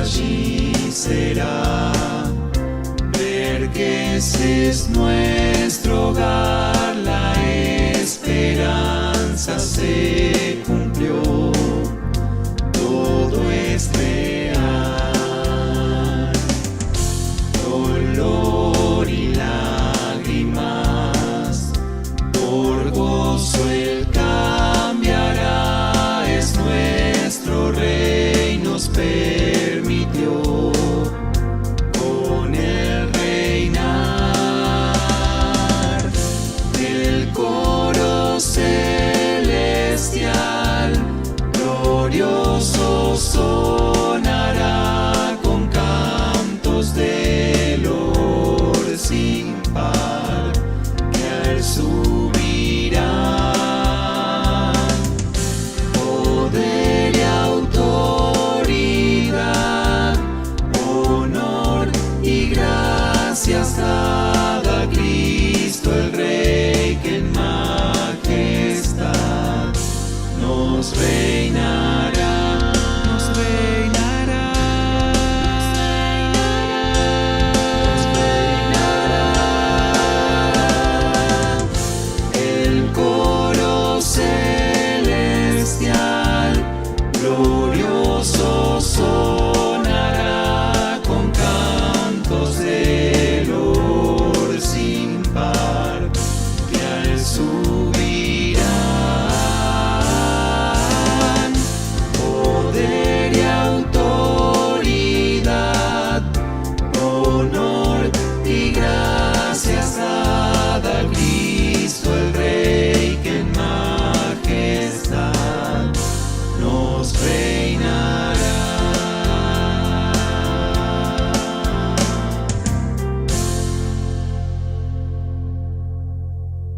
allí será ver que ese es nuestro hogar, la esperanza se cumplió, todo es real, dolor y lágrimas, por gozo Él cambiará, es nuestro Rey, nos permitió con Él reinar. El coro celestial glorioso sonará con cantos de loor sin par que a Él subirán. Poder y autoridad, honor y gracias dad a Cristo el Rey, que en majestad nos reinará, nos reinará, nos reinará. El coro celestial glorioso sonará con cantos de loor sin par que a Él subirán. Poder y autoridad, honor y gracias dad a Cristo el Rey, que en majestad nos reinará.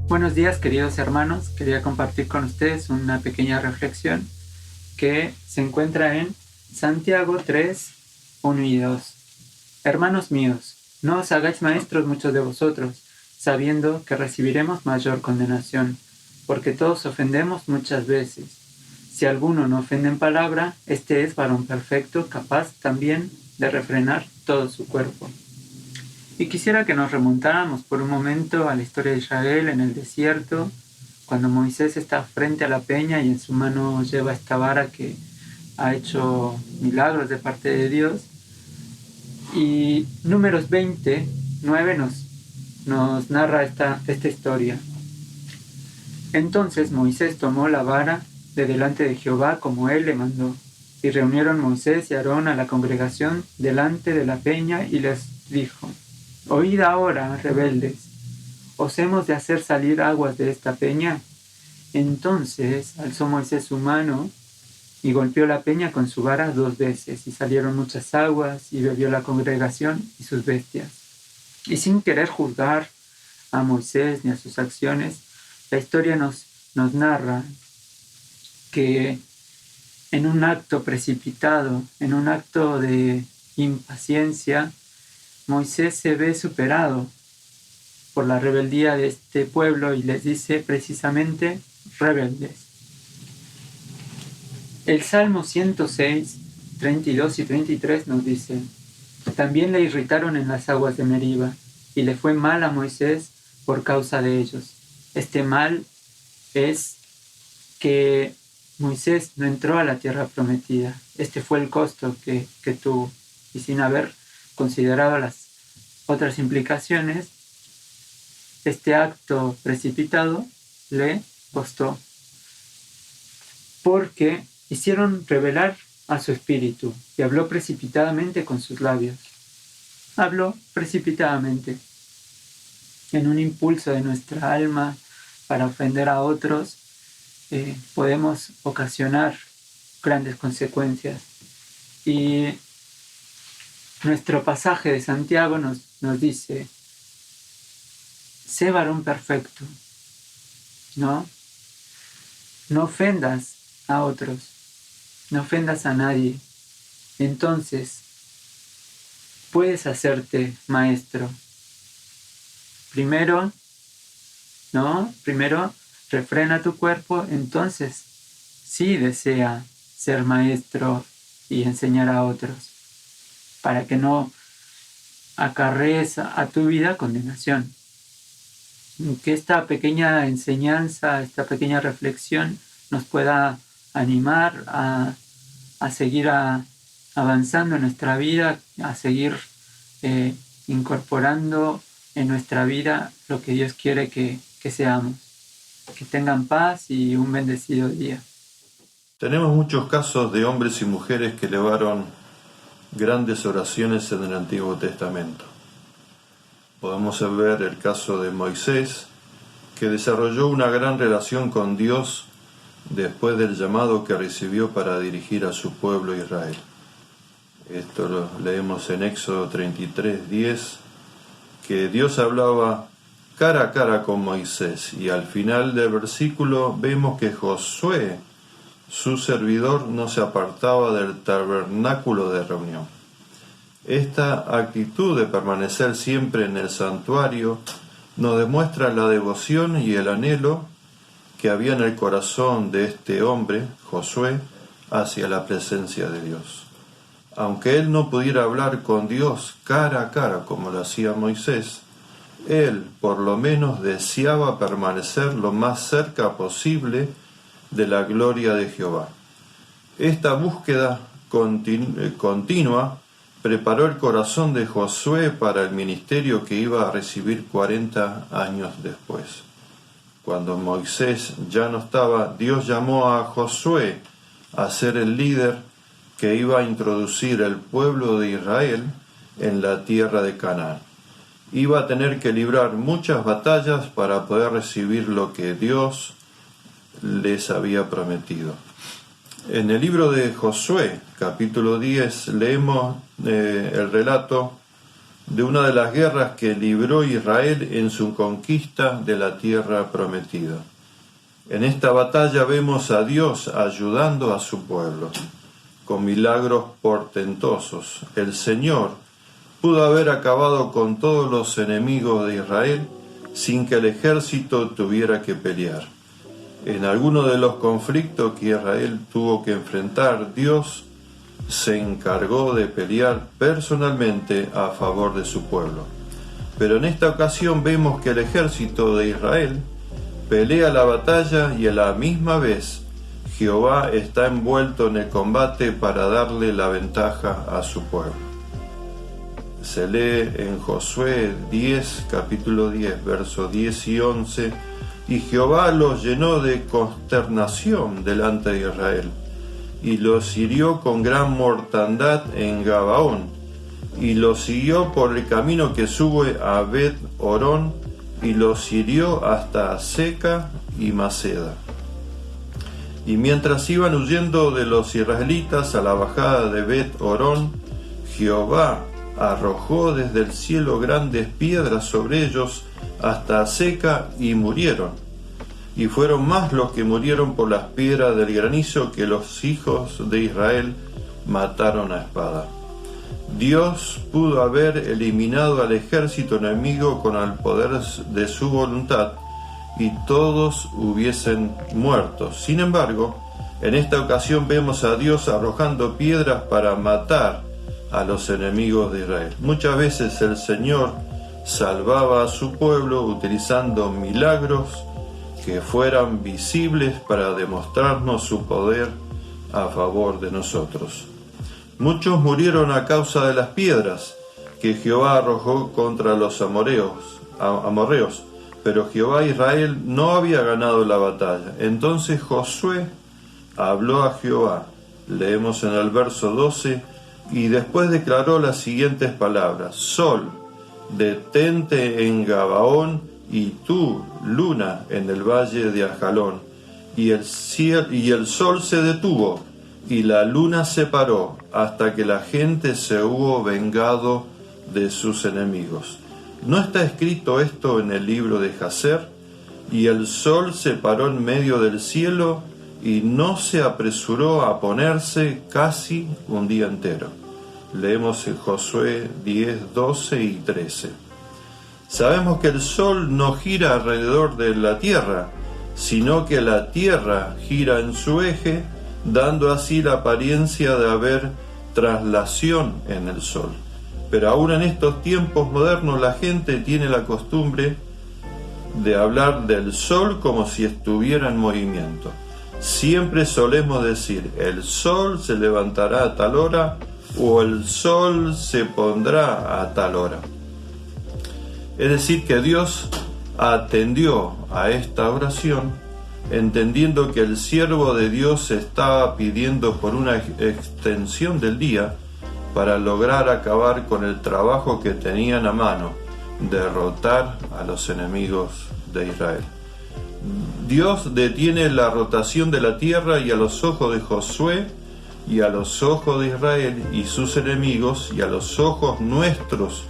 Buenos días, queridos hermanos. Quería compartir con ustedes una pequeña reflexión que se encuentra en Santiago 3, 1 y 2. Hermanos míos, no os hagáis maestros muchos de vosotros, sabiendo que recibiremos mayor condenación, porque todos ofendemos muchas veces. Si alguno no ofende en palabra, este es varón perfecto, capaz también de refrenar todo su cuerpo. Y quisiera que nos remontáramos por un momento a la historia de Israel en el desierto, cuando Moisés está frente a la peña y en su mano lleva esta vara que ha hecho milagros de parte de Dios. Y Números 29 nos narra esta historia. Entonces Moisés tomó la vara de delante de Jehová como él le mandó, y reunieron Moisés y Aarón a la congregación delante de la peña y les dijo: Oíd ahora, rebeldes, ¿os hemos de hacer salir aguas de esta peña? Entonces alzó Moisés su mano y golpeó la peña con su vara 2 veces, y salieron muchas aguas, y bebió la congregación y sus bestias. Y sin querer juzgar a Moisés ni a sus acciones, la historia nos narra que en un acto precipitado, en un acto de impaciencia, Moisés se ve superado por la rebeldía de este pueblo y les dice precisamente rebeldes. El Salmo 106, 32 y 33 nos dice: También le irritaron en las aguas de Meriba, y le fue mal a Moisés por causa de ellos. Este mal es que Moisés no entró a la tierra prometida. Este fue el costo que tuvo. Y sin haber considerado las otras implicaciones, este acto precipitado le costó, porque hicieron rebelar a su espíritu y habló precipitadamente con sus labios. Habló precipitadamente en un impulso de nuestra alma para ofender a otros. Podemos ocasionar grandes consecuencias. Y nuestro pasaje de Santiago nos dice: sé varón perfecto, ¿no? No ofendas a otros, no ofendas a nadie. Entonces, puedes hacerte maestro. Primero, refrena tu cuerpo, entonces sí desea ser maestro y enseñar a otros. para que no acarrees a tu vida condenación. Que esta pequeña enseñanza, esta pequeña reflexión nos pueda animar a seguir avanzando en nuestra vida, a seguir incorporando en nuestra vida lo que Dios quiere que seamos. Que tengan paz y un bendecido día. Tenemos muchos casos de hombres y mujeres que elevaron grandes oraciones en el Antiguo Testamento. Podemos ver el caso de Moisés, que desarrolló una gran relación con Dios después del llamado que recibió para dirigir a su pueblo Israel. Esto lo leemos en Éxodo 33:10, que Dios hablaba cara a cara con Moisés, y al final del versículo vemos que Josué, su servidor, no se apartaba del tabernáculo de reunión. Esta actitud de permanecer siempre en el santuario nos demuestra la devoción y el anhelo que había en el corazón de este hombre, Josué, hacia la presencia de Dios. Aunque él no pudiera hablar con Dios cara a cara como lo hacía Moisés, él por lo menos deseaba permanecer lo más cerca posible de la gloria de Jehová. Esta búsqueda continua preparó el corazón de Josué para el ministerio que iba a recibir 40 años después. Cuando Moisés ya no estaba, Dios llamó a Josué a ser el líder que iba a introducir el pueblo de Israel en la tierra de Canaán. Iba a tener que librar muchas batallas para poder recibir lo que Dios les había prometido. En el libro de Josué, capítulo 10, leemos el relato de una de las guerras que libró Israel en su conquista de la tierra prometida. En esta batalla vemos a Dios ayudando a su pueblo con milagros portentosos. El Señor pudo haber acabado con todos los enemigos de Israel sin que el ejército tuviera que pelear. En alguno de los conflictos que Israel tuvo que enfrentar, Dios se encargó de pelear personalmente a favor de su pueblo. Pero en esta ocasión vemos que el ejército de Israel pelea la batalla y a la misma vez Jehová está envuelto en el combate para darle la ventaja a su pueblo. Se lee en Josué 10, capítulo 10, versos 10 y 11, y Jehová los llenó de consternación delante de Israel, y los hirió con gran mortandad en Gabaón, y los siguió por el camino que sube a Bet-Orón, y los hirió hasta Seca y Maceda. Y mientras iban huyendo de los israelitas a la bajada de Bet-Orón, Jehová arrojó desde el cielo grandes piedras sobre ellos hasta Seca y murieron. Y fueron más los que murieron por las piedras del granizo que los hijos de Israel mataron a espada. Dios pudo haber eliminado al ejército enemigo con el poder de su voluntad y todos hubiesen muerto. Sin embargo, en esta ocasión vemos a Dios arrojando piedras para matar a los enemigos de Israel. Muchas veces el Señor salvaba a su pueblo utilizando milagros que fueran visibles para demostrarnos su poder a favor de nosotros. Muchos murieron a causa de las piedras que Jehová arrojó contra los amorreos, pero Jehová Israel no había ganado la batalla. Entonces Josué habló a Jehová. Leemos en el verso 12, y después declaró las siguientes palabras: Sol, detente en Gabaón, y tú, luna, en el valle de Ajalón. Y el sol se detuvo, y la luna se paró, hasta que la gente se hubo vengado de sus enemigos. ¿No está escrito esto en el libro de Jacer? Y el sol se paró en medio del cielo, y no se apresuró a ponerse casi un día entero. Leemos en Josué 10, 12 y 13. Sabemos que el sol no gira alrededor de la tierra, sino que la tierra gira en su eje, dando así la apariencia de haber traslación en el sol. Pero aún en estos tiempos modernos la gente tiene la costumbre de hablar del sol como si estuviera en movimiento. Siempre solemos decir, el sol se levantará a tal hora o el sol se pondrá a tal hora. Es decir, que Dios atendió a esta oración, entendiendo que el siervo de Dios estaba pidiendo por una extensión del día para lograr acabar con el trabajo que tenían a mano, derrotar a los enemigos de Israel. Dios detiene la rotación de la tierra y a los ojos de Josué y a los ojos de Israel y sus enemigos y a los ojos nuestros.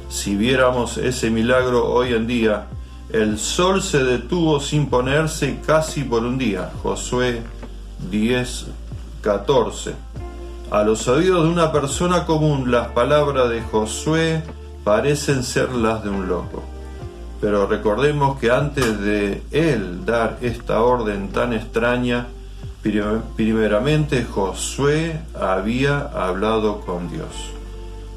Si viéramos ese milagro hoy en día, el sol se detuvo sin ponerse casi por un día. Josué 10:14. A los oídos de una persona común, las palabras de Josué parecen ser las de un loco. Pero recordemos que antes de él dar esta orden tan extraña, primeramente Josué había hablado con Dios.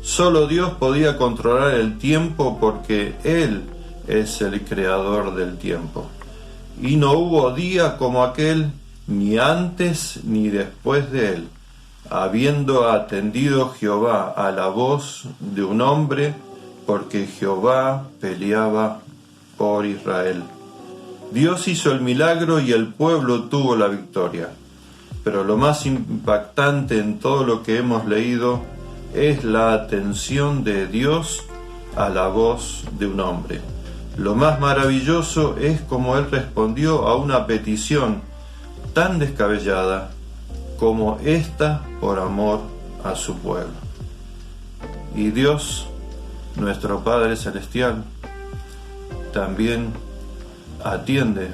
Solo Dios podía controlar el tiempo porque Él es el creador del tiempo. Y no hubo día como aquel, ni antes ni después de él, habiendo atendido Jehová a la voz de un hombre, porque Jehová peleaba por Israel. Dios hizo el milagro y el pueblo tuvo la victoria. Pero lo más impactante en todo lo que hemos leído es la atención de Dios a la voz de un hombre. Lo más maravilloso es cómo Él respondió a una petición tan descabellada como esta por amor a su pueblo. Y Dios, nuestro Padre Celestial, también atiende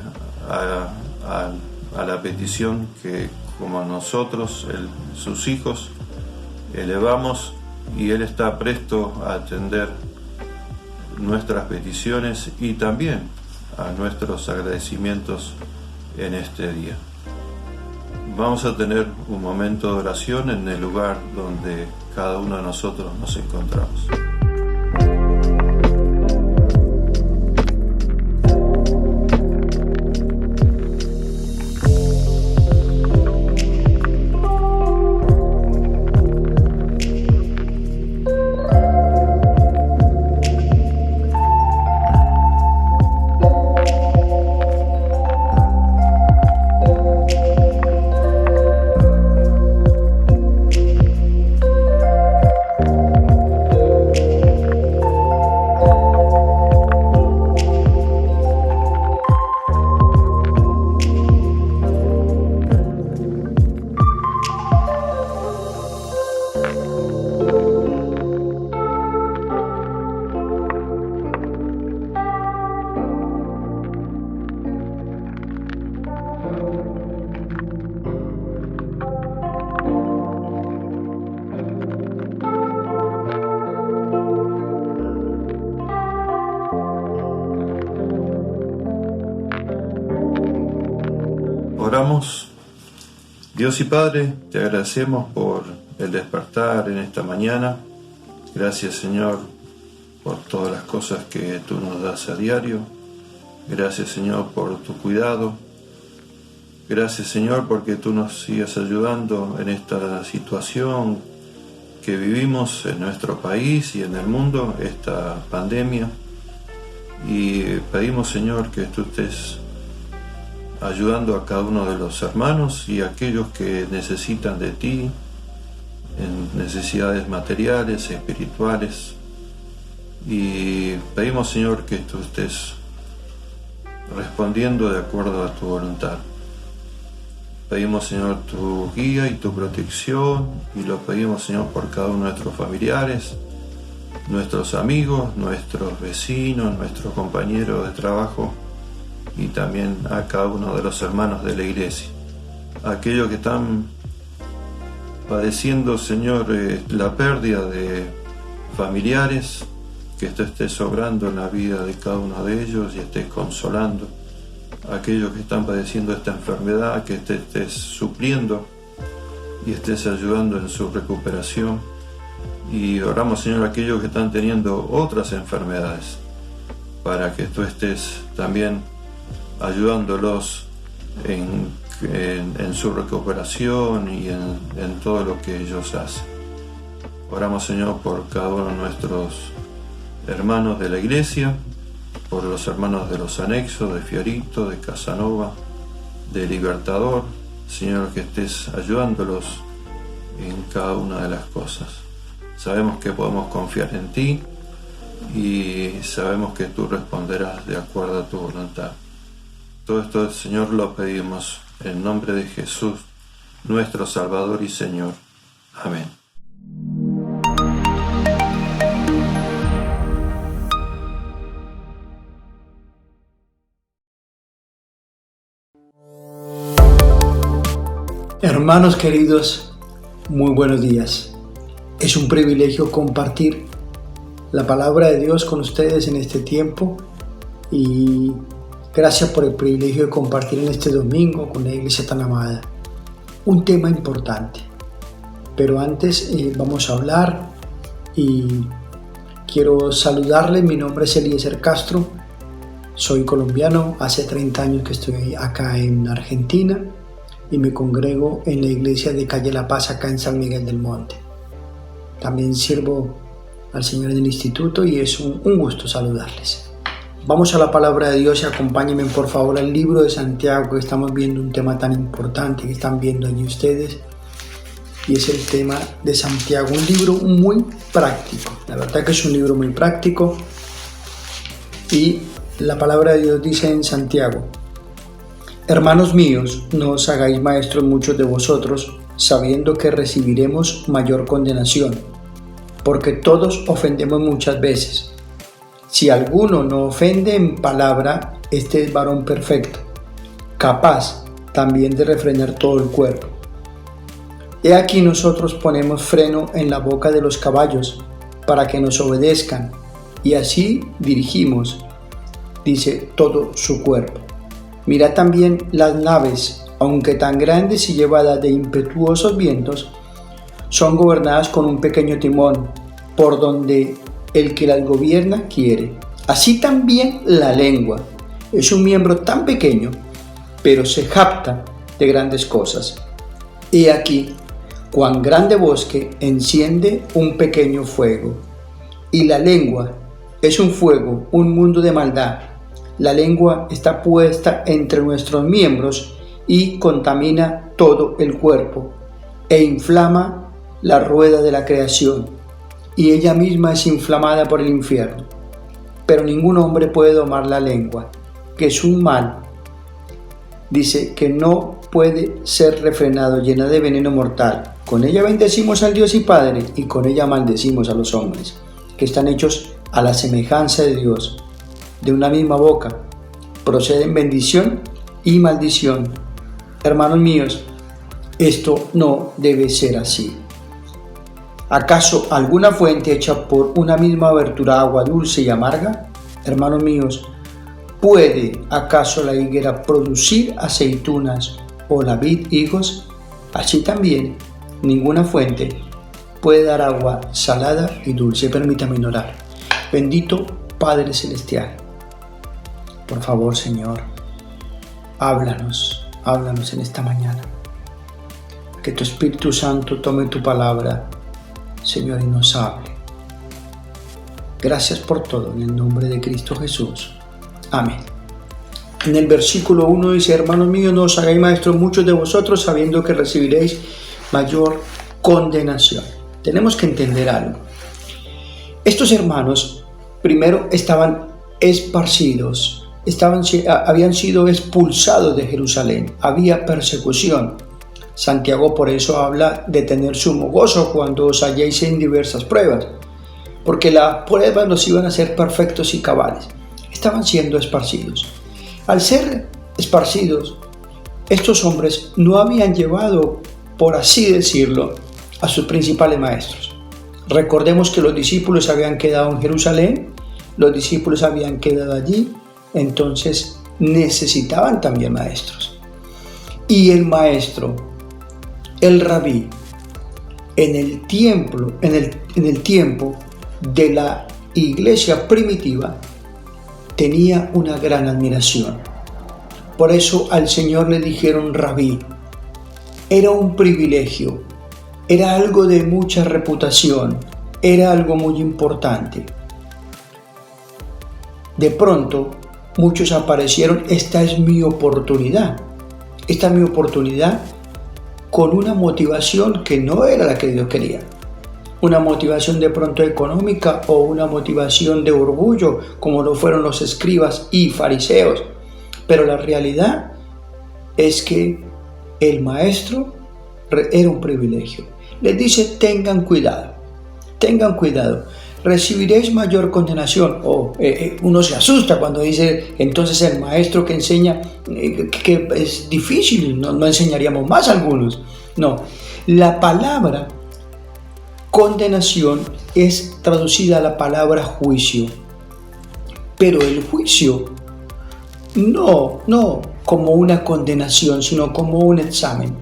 a la petición que, como nosotros, sus hijos, elevamos, y Él está presto a atender nuestras peticiones y también a nuestros agradecimientos en este día. Vamos a tener un momento de oración en el lugar donde cada uno de nosotros nos encontramos. Oramos. Dios y Padre, te agradecemos por el despertar en esta mañana. Gracias, Señor, por todas las cosas que tú nos das a diario. Gracias, Señor, por tu cuidado. Gracias, Señor, porque tú nos sigues ayudando en esta situación que vivimos en nuestro país y en el mundo, esta pandemia. Y pedimos, Señor, que tú estés ayudando a cada uno de los hermanos y a aquellos que necesitan de ti en necesidades materiales, espirituales. Y pedimos, Señor, que tú estés respondiendo de acuerdo a tu voluntad. Pedimos, Señor, tu guía y tu protección, y lo pedimos, Señor, por cada uno de nuestros familiares, nuestros amigos, nuestros vecinos, nuestros compañeros de trabajo, y también a cada uno de los hermanos de la iglesia. Aquellos que están padeciendo, Señor, la pérdida de familiares, que tú estés obrando en la vida de cada uno de ellos y estés consolando. Aquellos que están padeciendo esta enfermedad, que te estés supliendo. y estés ayudando en su recuperación. Y oramos, Señor, a aquellos que están teniendo otras enfermedades, para que tú estés también ayudándolos en su recuperación y en todo lo que ellos hacen. Oramos, Señor, por cada uno de nuestros hermanos de la iglesia, por los hermanos de los anexos, de Fiorito, de Casanova, de Libertador. Señor, que estés ayudándolos en cada una de las cosas. Sabemos que podemos confiar en ti y sabemos que tú responderás de acuerdo a tu voluntad. Todo esto, Señor, lo pedimos en nombre de Jesús, nuestro Salvador y Señor. Amén. Hermanos queridos, muy buenos días. Es un privilegio compartir la palabra de Dios con ustedes en este tiempo y gracias por el privilegio de compartir en este domingo con la iglesia tan amada. Un tema importante, pero antes vamos a hablar y quiero saludarles. Mi nombre es Eliezer Castro, soy colombiano, hace 30 años que estoy acá en Argentina y me congrego en la iglesia de Calle La Paz acá en San Miguel del Monte. También sirvo al Señor en el instituto y es un gusto saludarles. Vamos a la palabra de Dios y acompáñenme por favor al libro de Santiago, que estamos viendo un tema tan importante que están viendo allí ustedes, y es el tema de Santiago, un libro muy práctico. La verdad que es un libro muy práctico y la palabra de Dios dice en Santiago: Hermanos míos, no os hagáis maestros muchos de vosotros, sabiendo que recibiremos mayor condenación, porque todos ofendemos muchas veces. Si alguno no ofende en palabra, este es varón perfecto, capaz también de refrenar todo el cuerpo. He aquí nosotros ponemos freno en la boca de los caballos, para que nos obedezcan, y así dirigimos, dice, todo su cuerpo. Mirad también las naves, aunque tan grandes y llevadas de impetuosos vientos, son gobernadas con un pequeño timón, por donde el que las gobierna quiere. Así también la lengua es un miembro tan pequeño, pero se jacta de grandes cosas. He aquí, cuán grande bosque enciende un pequeño fuego. Y la lengua es un fuego, un mundo de maldad. La lengua está puesta entre nuestros miembros y contamina todo el cuerpo e inflama la rueda de la creación, y ella misma es inflamada por el infierno. Pero ningún hombre puede domar la lengua, que es un mal, dice, que no puede ser refrenado, llena de veneno mortal. Con ella bendecimos al Dios y Padre, y con ella maldecimos a los hombres, que están hechos a la semejanza de Dios. De una misma boca proceden bendición y maldición. Hermanos míos, esto no debe ser así. ¿Acaso alguna fuente hecha por una misma abertura agua dulce y amarga? Hermanos míos, ¿puede acaso la higuera producir aceitunas o la vid higos? Así también ninguna fuente puede dar agua salada y dulce. Permítame orar. Bendito Padre Celestial, por favor, Señor, háblanos en esta mañana. Que tu Espíritu Santo tome tu palabra, Señor, y nos hable. Gracias por todo, en el nombre de Cristo Jesús. Amén. En el versículo 1 dice: Hermanos míos, no os hagáis maestros muchos de vosotros, sabiendo que recibiréis mayor condenación. Tenemos que entender algo. Estos hermanos primero estaban esparcidos, habían sido expulsados de Jerusalén, había persecución. Santiago por eso habla de tener sumo gozo cuando os halléis en diversas pruebas, porque las pruebas nos iban a hacer perfectos y cabales. Estaban siendo esparcidos. Al ser esparcidos, estos hombres no habían llevado, por así decirlo, a sus principales maestros. Recordemos que los discípulos habían quedado en Jerusalén, los discípulos habían quedado allí, entonces necesitaban también maestros. Y el maestro El rabí en el tiempo de la iglesia primitiva tenía una gran admiración. Por eso al Señor le dijeron rabí. Era un privilegio, era algo de mucha reputación, era algo muy importante. De pronto, muchos aparecieron, esta es mi oportunidad con una motivación que no era la que Dios quería. Una motivación de pronto económica o una motivación de orgullo, como lo fueron los escribas y fariseos. Pero la realidad es que el maestro era un privilegio. Les dice, tengan cuidado, recibiréis mayor condenación. Uno se asusta cuando dice, entonces el maestro que enseña, que es difícil, no enseñaríamos más a algunos. No, la palabra condenación es traducida a la palabra juicio, pero el juicio no como una condenación, sino como un examen.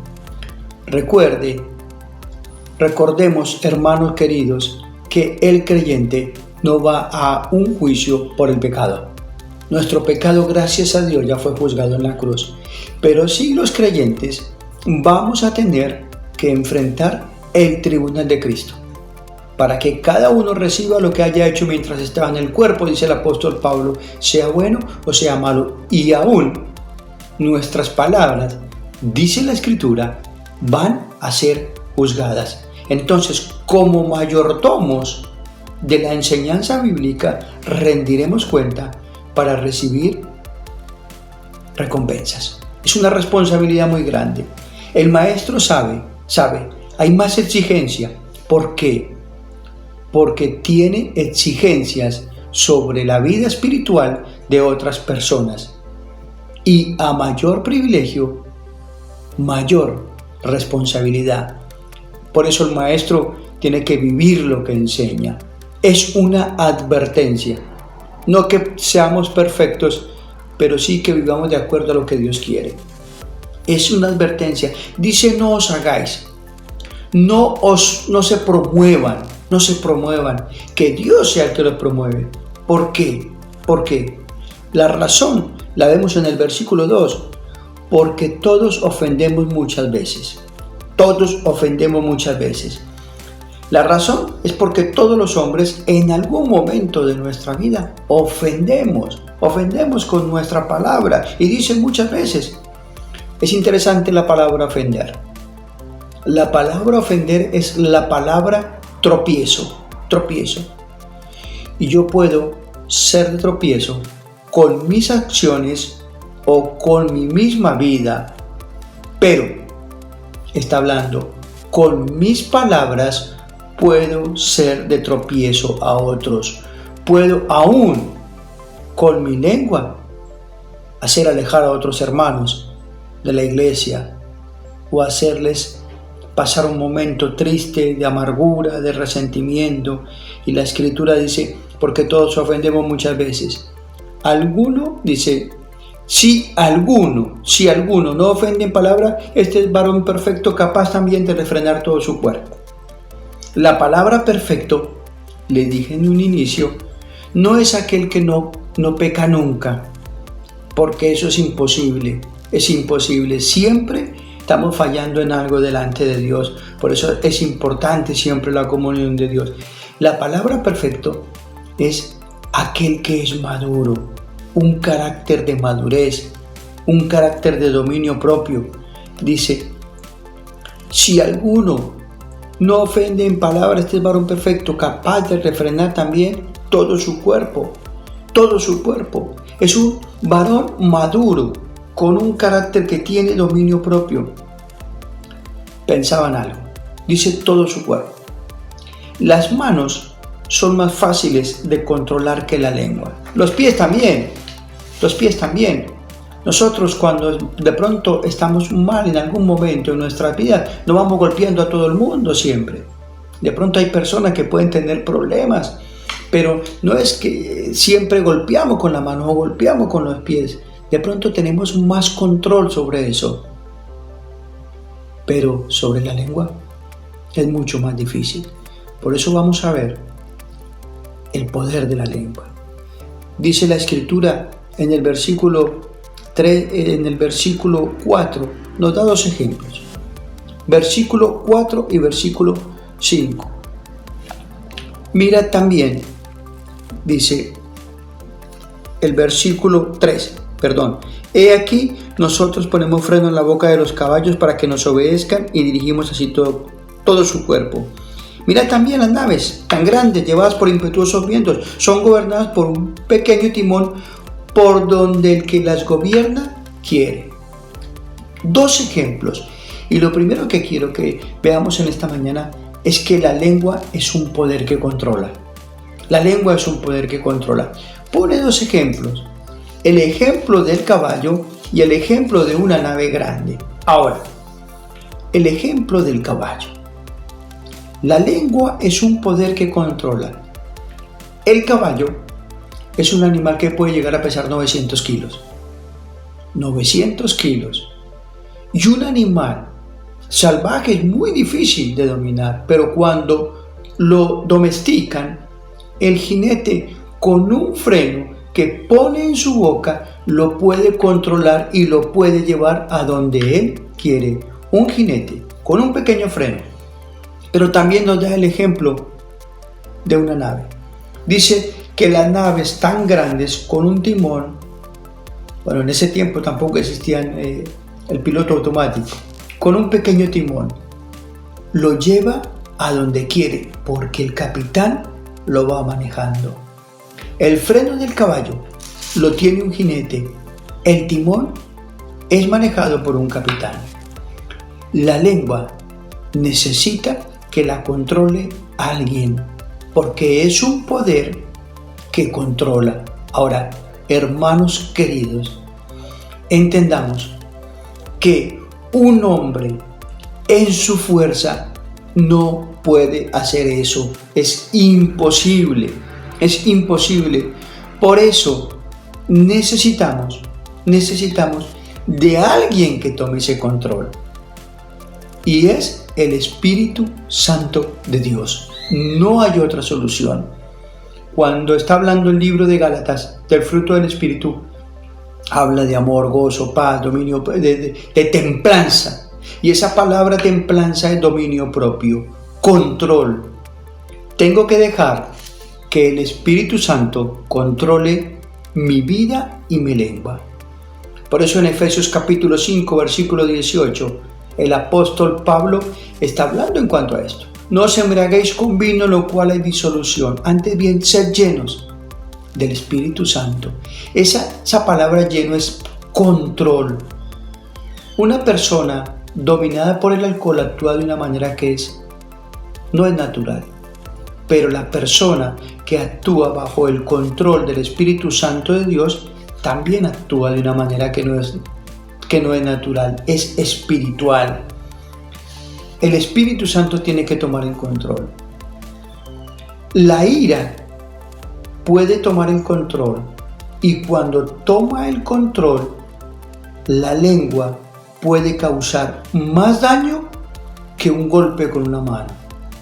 Recordemos, hermanos queridos, que el creyente no va a un juicio por el pecado. Nuestro pecado, gracias a Dios, ya fue juzgado en la cruz. Pero sí, los creyentes vamos a tener que enfrentar el tribunal de Cristo, para que cada uno reciba lo que haya hecho mientras estaba en el cuerpo, dice el apóstol Pablo, sea bueno o sea malo. Y aún nuestras palabras, dice la Escritura, van a ser juzgadas. Entonces, como mayordomos de la enseñanza bíblica, rendiremos cuenta para recibir recompensas. Es una responsabilidad muy grande. El maestro sabe, hay más exigencia. ¿Por qué? Porque tiene exigencias sobre la vida espiritual de otras personas. Y a mayor privilegio, mayor responsabilidad. Por eso el maestro tiene que vivir lo que enseña. Es una advertencia. No que seamos perfectos, pero sí que vivamos de acuerdo a lo que Dios quiere. Es una advertencia. Dice, no os hagáis. No se promuevan. Que Dios sea el que los promueve. ¿Por qué? La razón la vemos en el versículo 2. Porque todos ofendemos muchas veces. La razón es porque todos los hombres en algún momento de nuestra vida ofendemos con nuestra palabra, y dice muchas veces. Es interesante la palabra ofender. La palabra ofender es la palabra tropiezo. Y yo puedo ser de tropiezo con mis acciones o con mi misma vida, pero está hablando, con mis palabras puedo ser de tropiezo a otros. Puedo aún con mi lengua hacer alejar a otros hermanos de la iglesia o hacerles pasar un momento triste de amargura, de resentimiento. Y la Escritura dice, porque todos ofendemos muchas veces. Alguno dice, si alguno no ofende en palabra, este es varón perfecto, capaz también de refrenar todo su cuerpo. La palabra perfecto, le dije en un inicio, no es aquel que no peca nunca, porque eso es imposible. Siempre estamos fallando en algo delante de Dios. Por eso es importante siempre la comunión de Dios. La palabra perfecto es aquel que es maduro, un carácter de madurez, un carácter de dominio propio. Dice, si alguno no ofende en palabras, este es varón perfecto, capaz de refrenar también todo su cuerpo. Es un varón maduro, con un carácter que tiene dominio propio. Pensaban algo. Dice todo su cuerpo. Las manos son más fáciles de controlar que la lengua. Los pies también. Nosotros cuando de pronto estamos mal en algún momento en nuestra vida, no vamos golpeando a todo el mundo siempre. De pronto hay personas que pueden tener problemas, pero no es que siempre golpeamos con la mano o golpeamos con los pies. De pronto tenemos más control sobre eso. pero sobre la lengua es mucho más difícil. Por eso vamos a ver el poder de la lengua. Dice la Escritura en el versículo 4, nos da dos ejemplos. Versículo 4 y versículo 5. Mira también, dice el versículo 3, he aquí, nosotros ponemos freno en la boca de los caballos para que nos obedezcan y dirigimos así todo su cuerpo. Mira también las naves tan grandes, llevadas por impetuosos vientos, son gobernadas por un pequeño timón por donde el que las gobierna quiere. Dos ejemplos. Y lo primero que quiero que veamos en esta mañana es que la lengua es un poder que controla. La lengua es un poder que controla. Pone dos ejemplos. El ejemplo del caballo y el ejemplo de una nave grande. Ahora, el ejemplo del caballo. La lengua es un poder que controla. El caballo es un animal que puede llegar a pesar 900 kilos. 900 kilos. Y un animal salvaje es muy difícil de dominar, pero cuando lo domestican, el jinete con un freno que pone en su boca lo puede controlar y lo puede llevar a donde él quiere. Un jinete con un pequeño freno. Pero también nos da el ejemplo de una nave. Dice que las naves tan grandes con un timón, bueno, en ese tiempo tampoco existían el piloto automático, con un pequeño timón, lo lleva a donde quiere porque el capitán lo va manejando. El freno del caballo lo tiene un jinete, el timón es manejado por un capitán. La lengua necesita que la controle alguien, porque es un poder que controla. Ahora, hermanos queridos, entendamos que un hombre en su fuerza no puede hacer eso. Es imposible, es imposible. Por eso necesitamos de alguien que tome ese control. Y es el Espíritu Santo de Dios. No hay otra solución. Cuando está hablando el libro de Gálatas del fruto del Espíritu, habla de amor, gozo, paz, dominio, de templanza. Y esa palabra templanza es dominio propio, control. Tengo que dejar que el Espíritu Santo controle mi vida y mi lengua. Por eso en Efesios capítulo 5, versículo 18, el apóstol Pablo está hablando en cuanto a esto. No os embriaguéis con vino, en lo cual hay disolución. Antes bien, sed llenos del Espíritu Santo. Esa palabra lleno es control. Una persona dominada por el alcohol actúa de una manera que no es natural. Pero la persona que actúa bajo el control del Espíritu Santo de Dios también actúa de una manera que no es natural, es espiritual. El Espíritu Santo tiene que tomar el control. La ira puede tomar el control, y cuando toma el control, la lengua puede causar más daño que un golpe con una mano.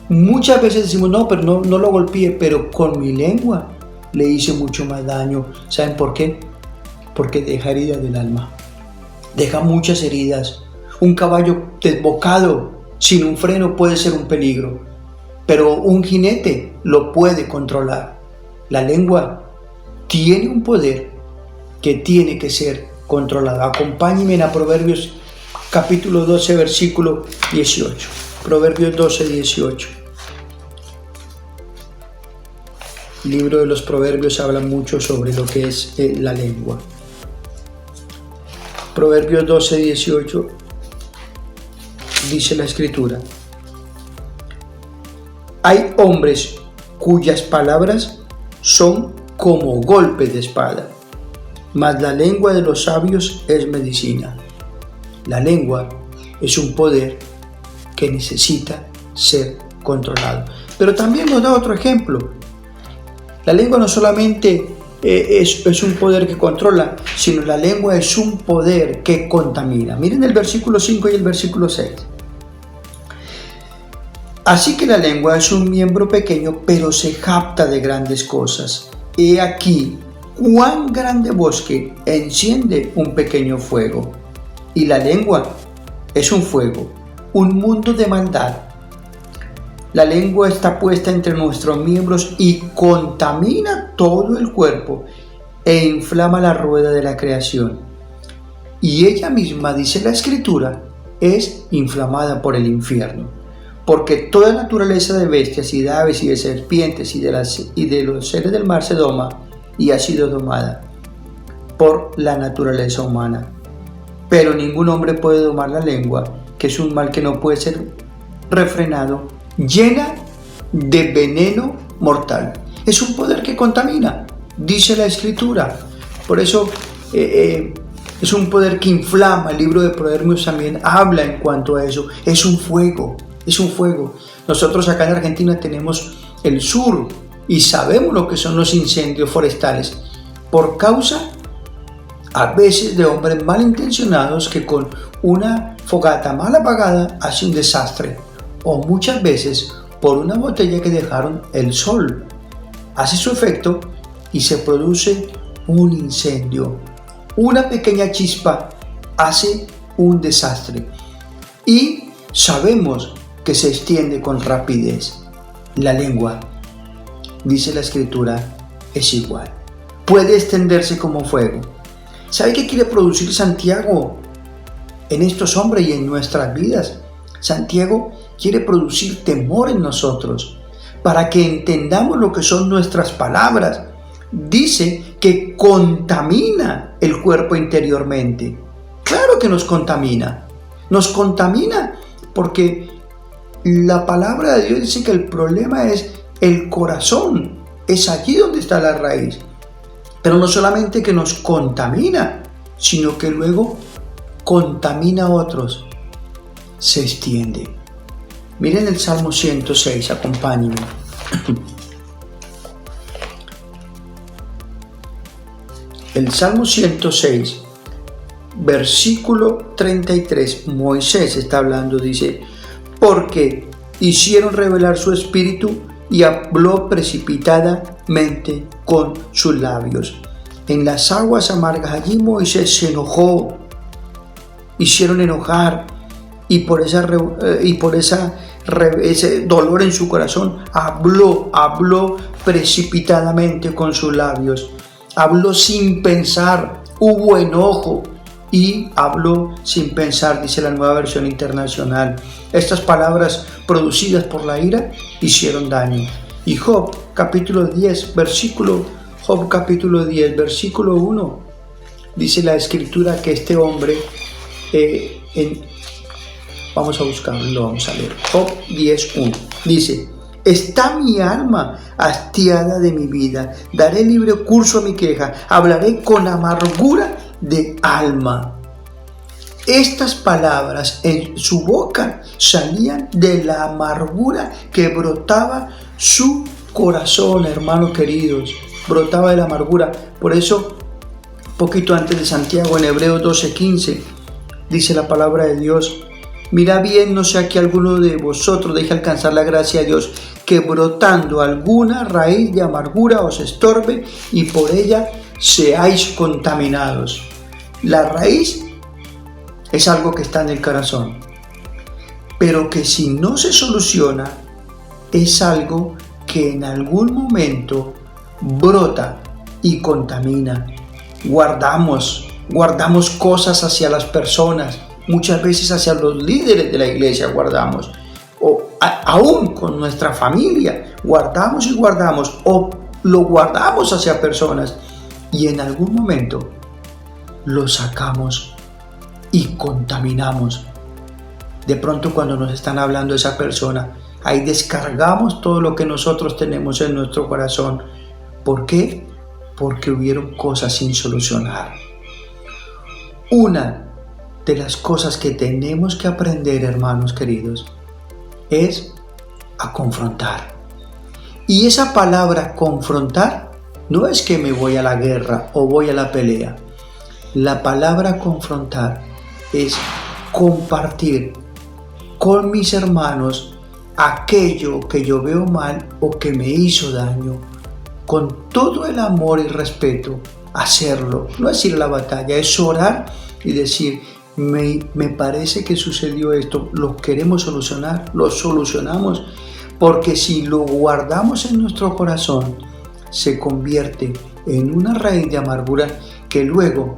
Muchas veces decimos, no, pero no lo golpeé, pero con mi lengua le hice mucho más daño. ¿Saben por qué? Porque deja heridas del alma. Deja muchas heridas. Un caballo desbocado sin un freno puede ser un peligro, pero un jinete lo puede controlar. La lengua tiene un poder que tiene que ser controlado. Acompáñenme a Proverbios capítulo 12, versículo 18. Proverbios 12, 18. El libro de los Proverbios habla mucho sobre lo que es la lengua. Proverbios 12, 18 dice la Escritura: hay hombres cuyas palabras son como golpes de espada, mas la lengua de los sabios es medicina. La lengua es un poder que necesita ser controlado. Pero también nos da otro ejemplo. La lengua no solamente es un poder que controla, sino la lengua es un poder que contamina. Miren el versículo 5 y el versículo 6. Así que la lengua es un miembro pequeño, pero se jacta de grandes cosas. He aquí cuán grande bosque enciende un pequeño fuego. Y la lengua es un fuego, un mundo de maldad. La lengua está puesta entre nuestros miembros y contamina todo el cuerpo e inflama la rueda de la creación. Y ella misma, dice la Escritura, es inflamada por el infierno. Porque toda naturaleza de bestias y de aves y de serpientes y de los seres del mar se doma y ha sido domada por la naturaleza humana. Pero ningún hombre puede domar la lengua, que es un mal que no puede ser refrenado, llena de veneno mortal. Es un poder que contamina, dice la Escritura. Por eso es un poder que inflama. El libro de Proverbios también habla en cuanto a eso. Es un fuego. Es un fuego. Nosotros acá en Argentina tenemos el sur y sabemos lo que son los incendios forestales por causa a veces de hombres malintencionados que con una fogata mal apagada hace un desastre, o muchas veces por una botella que dejaron el sol. Hace su efecto y se produce un incendio. Una pequeña chispa hace un desastre y sabemos que se extiende con rapidez. La lengua, dice la Escritura, es igual. Puede extenderse como fuego. ¿Sabe qué quiere producir Santiago en estos hombres y en nuestras vidas? Santiago quiere producir temor en nosotros para que entendamos lo que son nuestras palabras. Dice que contamina el cuerpo interiormente. Claro que nos contamina. Nos contamina porque la palabra de Dios dice que el problema es el corazón. Es allí donde está la raíz. Pero no solamente que nos contamina, sino que luego contamina a otros. Se extiende. Miren el Salmo 106, acompáñenme. El Salmo 106, versículo 33, Moisés está hablando, dice: porque hicieron revelar su espíritu y habló precipitadamente con sus labios. En las aguas amargas allí Moisés se enojó, hicieron enojar, y por ese dolor en su corazón habló precipitadamente con sus labios, habló sin pensar, hubo enojo y habló sin pensar, dice la Nueva Versión Internacional. Estas palabras producidas por la ira hicieron daño. Y Job capítulo 10, versículo 1, dice la Escritura que este hombre, vamos a buscarlo, vamos a leer. Job 10:1 dice: está mi alma hastiada de mi vida, daré libre curso a mi queja, hablaré con amargura de alma. Estas palabras en su boca salían de la amargura que brotaba su corazón, hermanos queridos, brotaba de la amargura. Por eso, poquito antes de Santiago, en Hebreos 12:15, dice la palabra de Dios: mira bien, no sea que alguno de vosotros deje alcanzar la gracia de Dios, que brotando alguna raíz de amargura os estorbe y por ella seáis contaminados. La raíz es algo que está en el corazón, pero que si no se soluciona, es algo que en algún momento brota y contamina. Guardamos cosas hacia las personas, muchas veces hacia los líderes de la iglesia guardamos, o aún con nuestra familia guardamos o lo guardamos hacia personas y en algún momento lo sacamos y contaminamos. De pronto, cuando nos están hablando de esa persona, ahí descargamos todo lo que nosotros tenemos en nuestro corazón. ¿Por qué? Porque hubieron cosas sin solucionar. Una de las cosas que tenemos que aprender, hermanos queridos, es a confrontar. Y esa palabra confrontar no es que me voy a la guerra o voy a la pelea. La palabra confrontar es compartir con mis hermanos aquello que yo veo mal o que me hizo daño, con todo el amor y respeto, hacerlo. No es ir a la batalla, es orar y decir, me parece que sucedió esto, lo queremos solucionar, lo solucionamos, porque si lo guardamos en nuestro corazón, se convierte en una raíz de amargura que luego,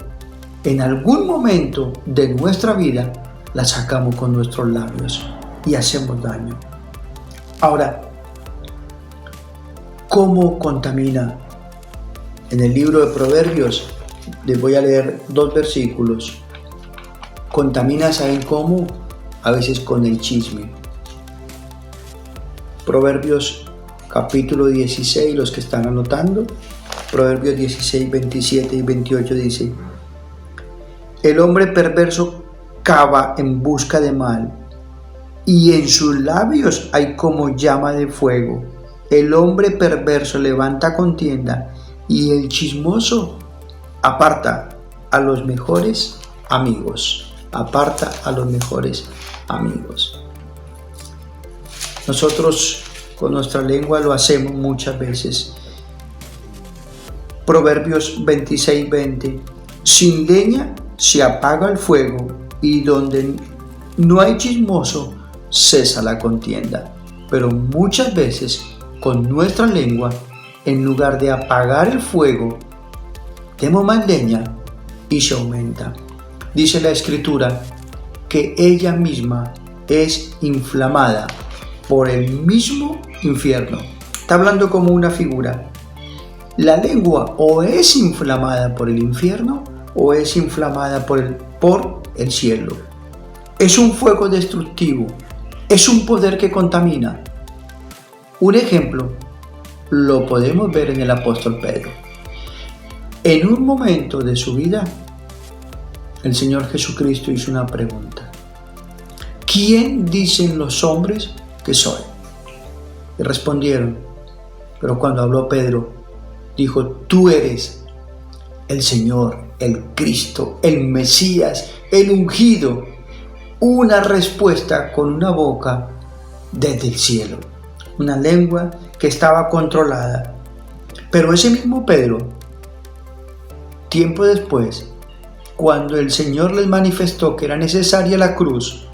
en algún momento de nuestra vida, la sacamos con nuestros labios y hacemos daño. Ahora, ¿cómo contamina? En el libro de Proverbios, les voy a leer 2 versículos. Contamina, ¿saben cómo? A veces con el chisme. Proverbios capítulo 16, los que están anotando, Proverbios 16, 27 y 28 dice: el hombre perverso cava en busca de mal, y en sus labios hay como llama de fuego. El hombre perverso levanta contienda, y el chismoso aparta a los mejores amigos. Aparta a los mejores amigos. Nosotros con nuestra lengua lo hacemos muchas veces. Proverbios 26, 20. Sin leña se apaga el fuego, y donde no hay chismoso cesa la contienda. Pero muchas veces con nuestra lengua, en lugar de apagar el fuego, demos más leña y se aumenta. Dice la Escritura que ella misma es inflamada por el mismo infierno. Está hablando como una figura. La lengua o es inflamada por el infierno o es inflamada por el cielo. Es un fuego destructivo, es un poder que contamina. Un ejemplo lo podemos ver en el apóstol Pedro. En un momento de su vida, el Señor Jesucristo hizo una pregunta: ¿quién dicen los hombres que soy? Y respondieron, pero cuando habló Pedro, dijo: tú eres el Señor, el Cristo, el Mesías, el ungido. Una respuesta con una boca desde el cielo, una lengua que estaba controlada. Pero ese mismo Pedro, tiempo después, cuando el Señor les manifestó que era necesaria la cruz,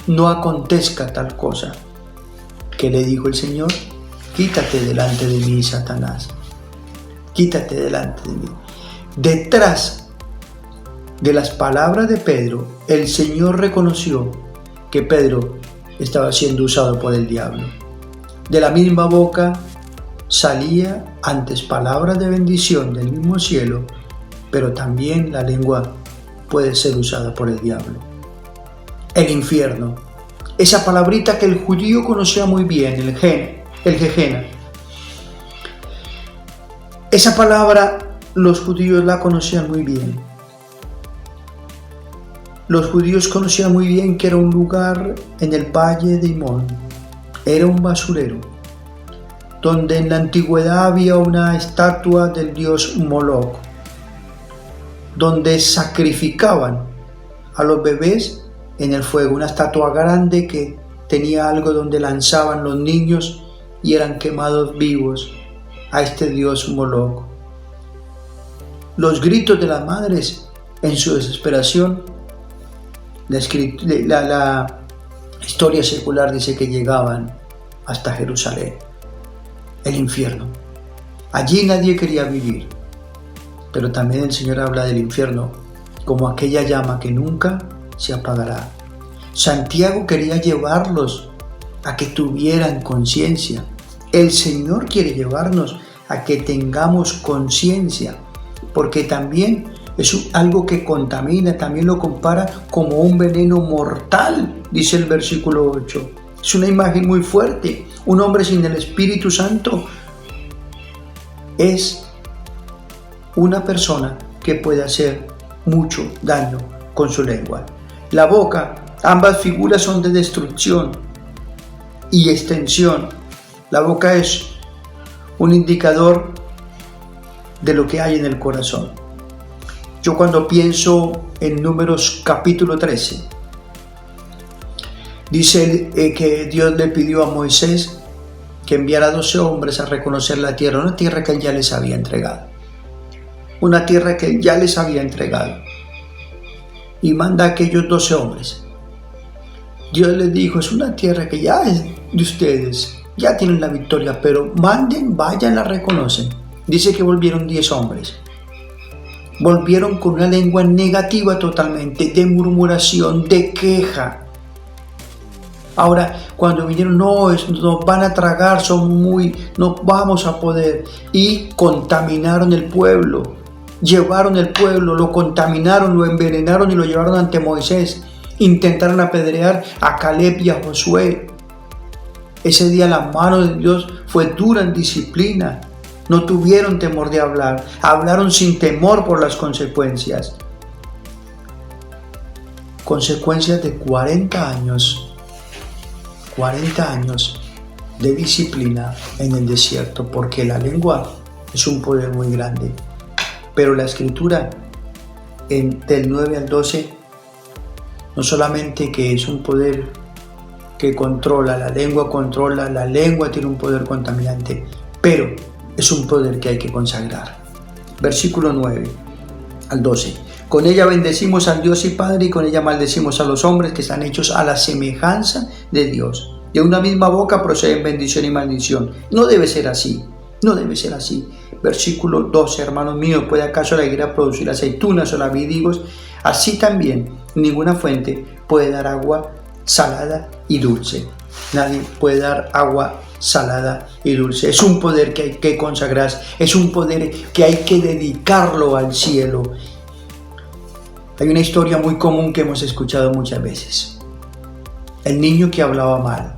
no acontezca tal cosa. ¿Qué le dijo el Señor? Quítate delante de mí, Satanás. Quítate delante de mí. Detrás de las palabras de Pedro, el Señor reconoció que Pedro estaba siendo usado por el diablo. De la misma boca salía antes palabras de bendición del mismo cielo, pero también la lengua puede ser usada por el diablo. El infierno, esa palabrita que el judío conocía muy bien, el Gehenna. Esa palabra los judíos la conocían muy bien. Los judíos conocían muy bien que era un lugar en el valle de Himón. Era un basurero, donde en la antigüedad había una estatua del dios Moloch, donde sacrificaban a los bebés en el fuego, una estatua grande que tenía algo donde lanzaban los niños y eran quemados vivos a este dios Moloch. Los gritos de las madres en su desesperación, la historia secular dice que llegaban hasta Jerusalén, el infierno. Allí nadie quería vivir, pero también el Señor habla del infierno como aquella llama que nunca se apagará. Santiago quería llevarlos a que tuvieran conciencia. El Señor quiere llevarnos a que tengamos conciencia, porque también es algo que contamina, también lo compara como un veneno mortal, dice el versículo 8. Es una imagen muy fuerte. Un hombre sin el Espíritu Santo es una persona que puede hacer mucho daño con su lengua. La boca, ambas figuras son de destrucción y extensión. La boca es un indicador de lo que hay en el corazón. Yo cuando pienso en Números capítulo 13, Dice que Dios le pidió a Moisés que enviara 12 hombres a reconocer la tierra, una tierra que él ya les había entregado. Una tierra que él ya les había entregado. Y manda a aquellos 12 hombres. Dios les dijo, es una tierra que ya es de ustedes, ya tienen la victoria, pero manden, vayan, la reconocen. Dice que volvieron 10 hombres. Volvieron con una lengua negativa totalmente, de murmuración, de queja. Ahora, cuando vinieron, no, nos van a tragar, no vamos a poder. Y contaminaron el pueblo, llevaron el pueblo, lo contaminaron, lo envenenaron y lo llevaron ante Moisés. Intentaron apedrear a Caleb y a Josué. Ese día la mano de Dios fue dura en disciplina. No tuvieron temor de hablar, hablaron sin temor por las consecuencias. Consecuencias de 40 años de disciplina en el desierto, porque la lengua es un poder muy grande. Pero la Escritura, del 9 al 12, no solamente que es un poder que controla, la lengua tiene un poder contaminante, pero es un poder que hay que consagrar. Versículo 9 al 12. Con ella bendecimos al Dios y Padre, y con ella maldecimos a los hombres que están hechos a la semejanza de Dios. De una misma boca proceden bendición y maldición. No debe ser así. No debe ser así. Versículo 12. Hermanos míos, ¿puede acaso la higuera producir aceitunas o la vid higos? Así también ninguna fuente puede dar agua salada y dulce. Nadie puede dar agua salada y dulce. Es un poder que hay que consagrar. Es un poder que hay que dedicarlo al cielo. Hay una historia muy común que hemos escuchado muchas veces. El niño que hablaba mal.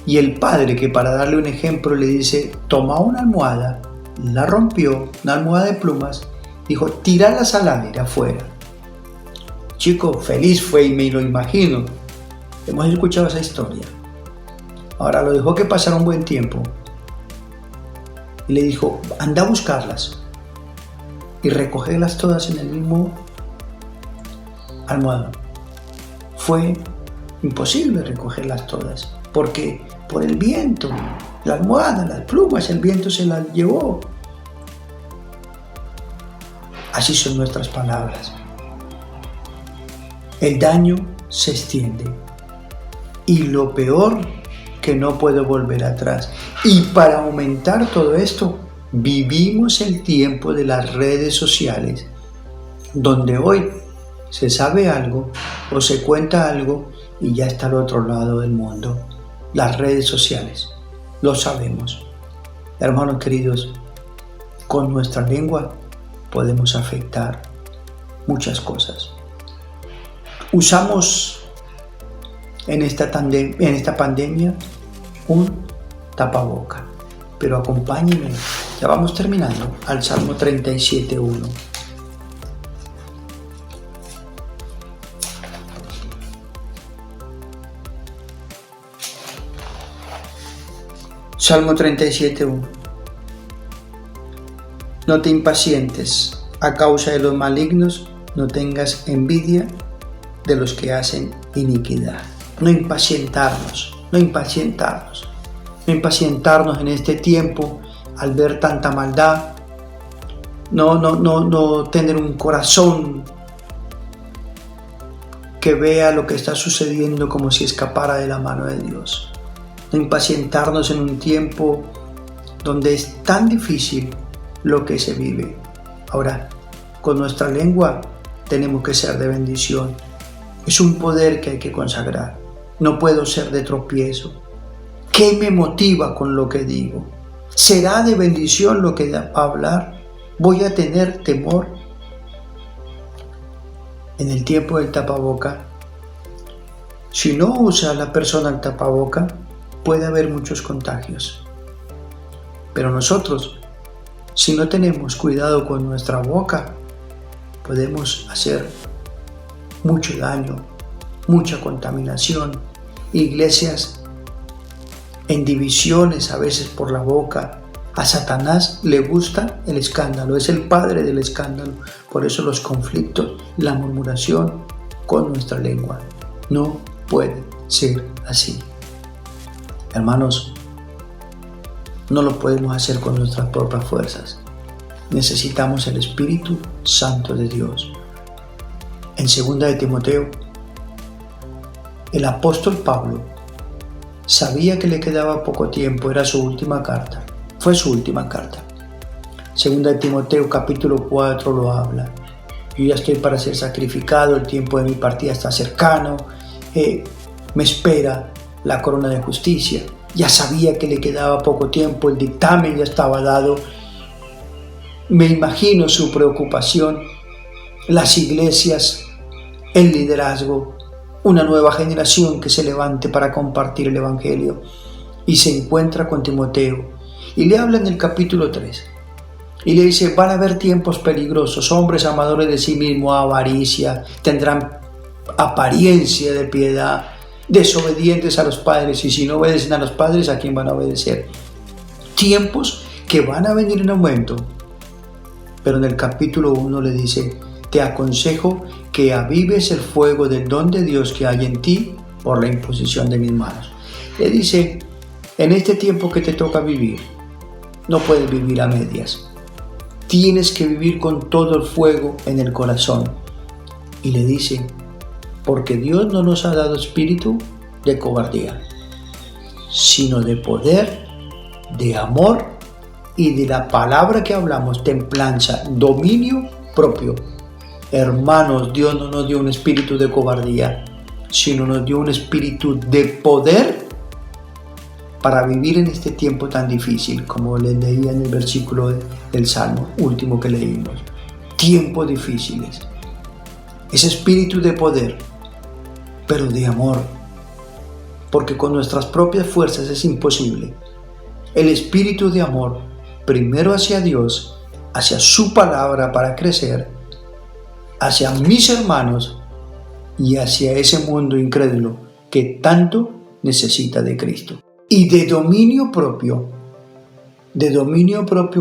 Y el padre que, para darle un ejemplo, le dice, toma una almohada, la rompió, una almohada de plumas, dijo, tíralas al aire afuera. Chico feliz fue, y me lo imagino. Hemos escuchado esa historia. Ahora lo dejó que pasara un buen tiempo. Y le dijo, anda a buscarlas y recogerlas todas en el mismo almohadón. Fue imposible recogerlas todas, porque por el viento, la almohada, las plumas, el viento se las llevó. Así son nuestras palabras. El daño se extiende y lo peor, que no puede volver atrás. Y para aumentar todo esto, vivimos el tiempo de las redes sociales, donde hoy se sabe algo o se cuenta algo y ya está al otro lado del mundo. Las redes sociales, lo sabemos. Hermanos queridos, con nuestra lengua podemos afectar muchas cosas. Usamos en esta pandemia un tapaboca, pero acompáñenme, ya vamos terminando, al Salmo 37:1. Salmo 37:1. No te impacientes a causa de los malignos, no tengas envidia de los que hacen iniquidad. No impacientarnos en este tiempo al ver tanta maldad. No tener un corazón que vea lo que está sucediendo como si escapara de la mano de Dios. No impacientarnos en un tiempo donde es tan difícil lo que se vive. Ahora, con nuestra lengua tenemos que ser de bendición. Es un poder que hay que consagrar. No puedo ser de tropiezo. ¿Qué me motiva con lo que digo? ¿Será de bendición lo que va a hablar? ¿Voy a tener temor? En el tiempo del tapaboca, si no usa la persona el tapaboca, puede haber muchos contagios. Pero nosotros, si no tenemos cuidado con nuestra boca, podemos hacer mucho daño, mucha contaminación. Iglesias en divisiones a veces por la boca. A Satanás le gusta el escándalo, es el padre del escándalo. Por eso los conflictos, la murmuración con nuestra lengua no puede ser así. Hermanos, no lo podemos hacer con nuestras propias fuerzas. Necesitamos el Espíritu Santo de Dios. En 2 de Timoteo, el apóstol Pablo sabía que le quedaba poco tiempo, era su última carta, fue su última carta. 2 de Timoteo capítulo 4 lo habla. Yo ya estoy para ser sacrificado, el tiempo de mi partida está cercano, me espera la corona de justicia. Ya sabía que le quedaba poco tiempo, el dictamen ya estaba dado. Me imagino su preocupación, las iglesias, el liderazgo, una nueva generación que se levante para compartir el Evangelio, y se encuentra con Timoteo y le habla en el capítulo 3 y le dice: van a haber tiempos peligrosos, hombres amadores de sí mismos, avaricia, tendrán apariencia de piedad, desobedientes a los padres, y si no obedecen a los padres, ¿a quién van a obedecer? Tiempos que van a venir en aumento. Pero en el capítulo 1 le dice: te aconsejo que avives el fuego del don de Dios que hay en ti por la imposición de mis manos. Le dice: en este tiempo que te toca vivir, no puedes vivir a medias. Tienes que vivir con todo el fuego en el corazón. Y le dice: porque Dios no nos ha dado espíritu de cobardía, sino de poder, de amor y de la palabra que hablamos, templanza, dominio propio. Hermanos, Dios no nos dio un espíritu de cobardía, sino nos dio un espíritu de poder para vivir en este tiempo tan difícil, como les leía en el versículo del Salmo último que leímos. Tiempos difíciles. Ese espíritu de poder, pero de amor, porque con nuestras propias fuerzas es imposible. El espíritu de amor, primero hacia Dios, hacia su palabra para crecer, hacia mis hermanos y hacia ese mundo incrédulo que tanto necesita de Cristo. Y de dominio propio,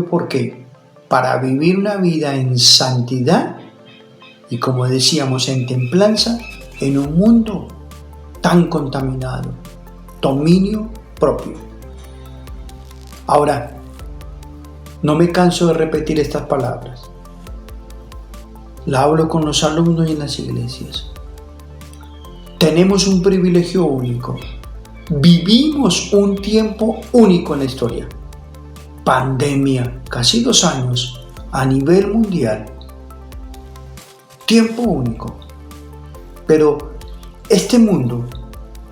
¿por qué? Para vivir una vida en santidad y, como decíamos, en templanza, en un mundo tan contaminado. Dominio propio. Ahora, no me canso de repetir estas palabras. La hablo con los alumnos y en las iglesias. Tenemos un privilegio único. Vivimos un tiempo único en la historia. Pandemia, casi 2 años a nivel mundial. Tiempo único. Pero este mundo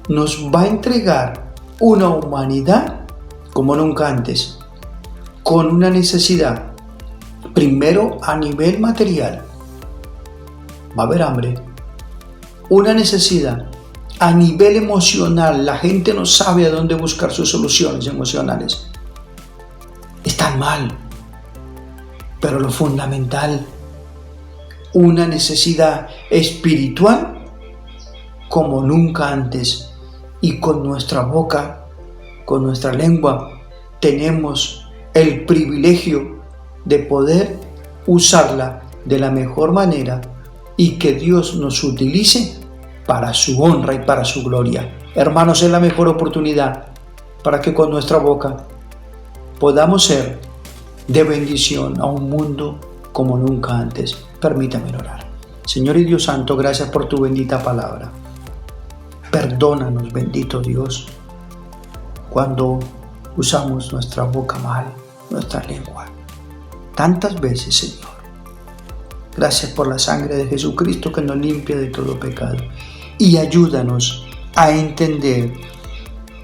nos va a entregar una humanidad como nunca antes, con una necesidad, primero a nivel material. Va a haber hambre. Una necesidad a nivel emocional. La gente no sabe a dónde buscar sus soluciones emocionales. Están mal. Pero lo fundamental, una necesidad espiritual como nunca antes. Y con nuestra boca, con nuestra lengua, tenemos el privilegio de poder usarla de la mejor manera y que Dios nos utilice para su honra y para su gloria. Hermanos, es la mejor oportunidad para que con nuestra boca podamos ser de bendición a un mundo como nunca antes. Permítame orar. Señor y Dios Santo, gracias por tu bendita palabra. Perdónanos, bendito Dios, cuando usamos nuestra boca mal, nuestra lengua. Tantas veces, Señor. Gracias por la sangre de Jesucristo que nos limpia de todo pecado. Y ayúdanos a entender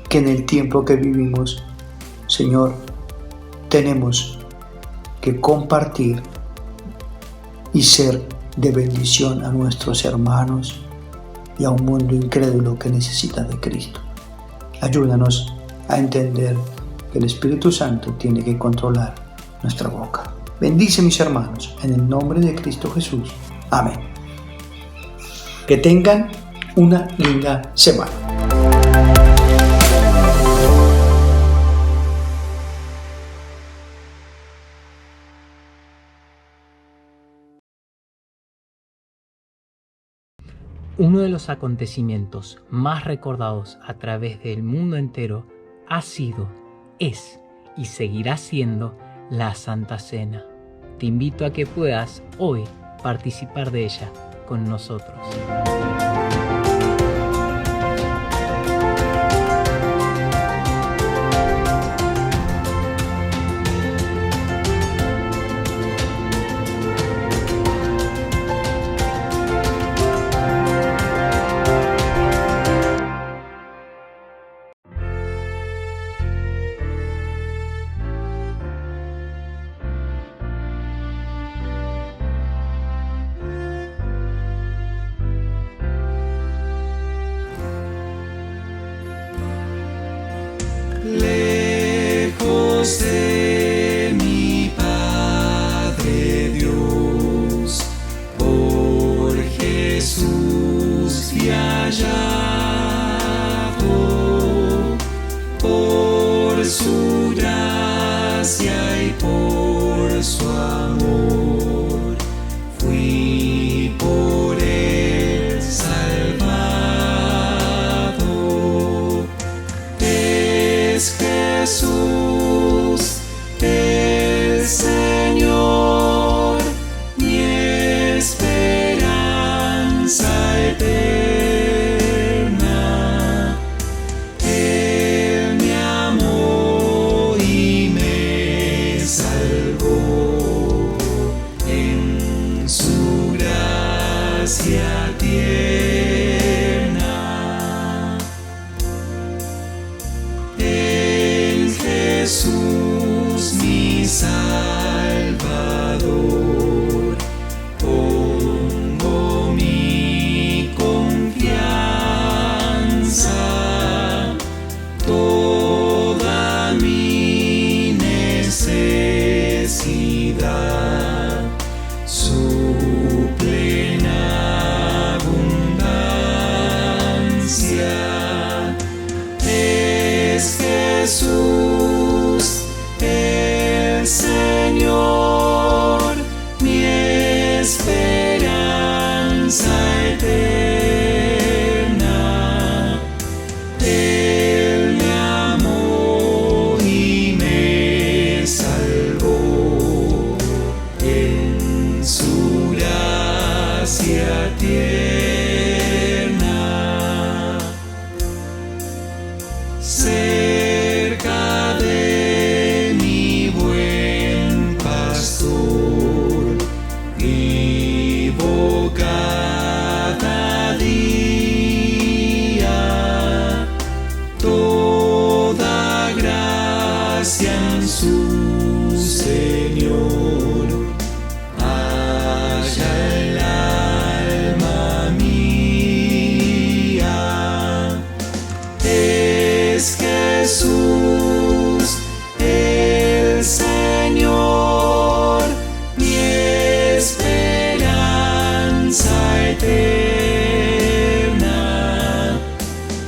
que en el tiempo que vivimos, Señor, tenemos que compartir y ser de bendición a nuestros hermanos y a un mundo incrédulo que necesita de Cristo. Ayúdanos a entender que el Espíritu Santo tiene que controlar nuestra boca. Bendice mis hermanos, en el nombre de Cristo Jesús. Amén. Que tengan una linda semana. Uno de los acontecimientos más recordados a través del mundo entero ha sido, es y seguirá siendo la Santa Cena. Te invito a que puedas hoy participar de ella con nosotros. Lejos de mi Padre Dios, por Jesús fui hallado, por su gracia y por su amor, fui por él salvado. Es Jesús, el Señor, mi esperanza eterna. Él me amó y me salvó en su gracia tierna. En Jesús mi Salvador pongo mi confianza, toda mi necesidad, su plena abundancia. Es Jesús, el Señor, mi esperanza eterna. Él me amó y me salvó en su gracia tierna. Cerca de mi buen pastor vivo cada día, toda gracia en su Señor halla el alma mía. Es Jesús, el Señor, mi esperanza eterna.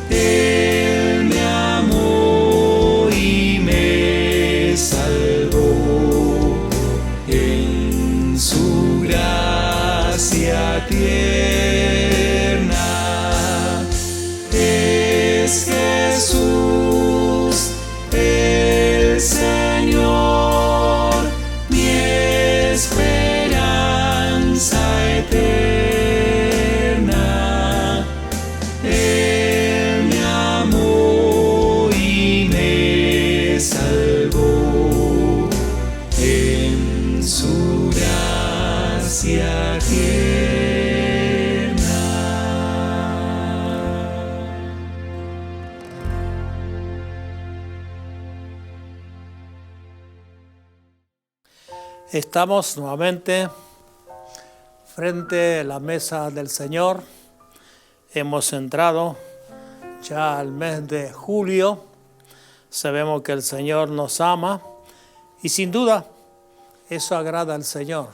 Él me amó y me salvó en su gracia tierna. Es Jesús, el Señor, mi esperanza eterna. Él me amó y me salvó en su gracia tierna. Estamos nuevamente frente a la mesa del Señor. Hemos entrado ya al mes de julio. Sabemos que el Señor nos ama y sin duda eso agrada al Señor,